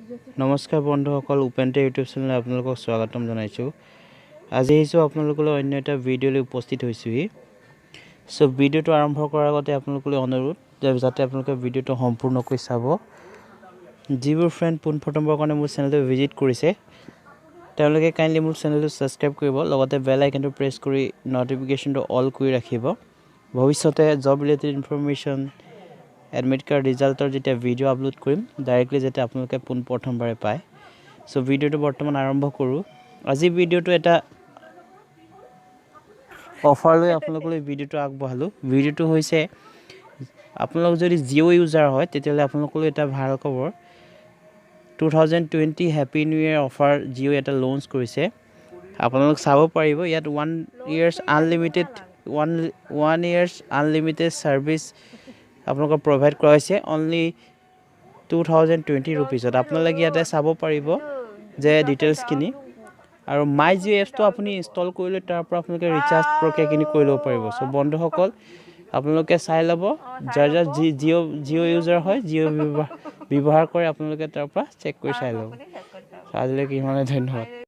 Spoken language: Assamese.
নমস্কাৰ বন্ধুসকল উপেন্দ্ৰ ইউটিউব চেনেলে আপোনালোকক স্বাগতম জনাইছোঁ। আজি আহিছোঁ আপোনালোকলৈ অন্য এটা ভিডিঅ'লৈ উপস্থিত হৈছোঁহি। সো ভিডিঅ'টো আৰম্ভ কৰাৰ আগতে আপোনালোকলৈ অনুৰোধ যাতে আপোনালোকে ভিডিঅ'টো সম্পূৰ্ণকৈ চাব। যিবোৰ ফ্ৰেণ্ড পোনপ্ৰথমবাৰৰ কাৰণে মোৰ চেনেলটো ভিজিট কৰিছে তেওঁলোকে কাইণ্ডলি মোৰ চেনেলটো ছাবস্ক্ৰাইব কৰিব, লগতে বেল আইকনটো প্ৰেছ কৰি ন'টিফিকেশ্যনটো অল কৰি ৰাখিব। ভৱিষ্যতে job related information admit card ৰিজাল্টৰ যেতিয়া ভিডিঅ' আপলোড কৰিম ডাইৰেক্টলি যাতে আপোনালোকে পোনপ্ৰথমবাৰে পায়। সো ভিডিঅ'টো বৰ্তমান আৰম্ভ কৰোঁ। আজি ভিডিঅ'টো এটা অফাৰ লৈ আপোনালোকলৈ ভিডিঅ'টো আগবঢ়ালোঁ। ভিডিঅ'টো হৈছে আপোনালোক যদি জিঅ' ইউজাৰ হয় তেতিয়াহ'লে আপোনালোকলৈ এটা ভাল খবৰ। 2020 happy new year offer Jio' এটা লঞ্চ কৰিছে। আপোনালোক চাব পাৰিব ইয়াত 1 years আনলিমিটেড ছাৰ্ভিচ আপোনালোকক প্ৰভাইড কৰা হৈছে অনলি 2020 ৰুপিজত। আপোনালোকে ইয়াতে চাব পাৰিব যে ডিটেইলছখিনি, আৰু মাই জিঅ' এপছটো আপুনি ইনষ্টল কৰিলে তাৰ পৰা আপোনালোকে ৰিচাৰ্জ প্ৰক্ৰিয়াখিনি কৰি ল'ব পাৰিব। চ' বন্ধুসকল আপোনালোকে চাই ল'ব, যাৰ জিঅ' ইউজাৰ হয় জিঅ' ব্যৱহাৰ কৰে আপোনালোকে তাৰ পৰা চেক কৰি চাই ল'ব। আজিলৈকে ইমানে, ধন্যবাদ।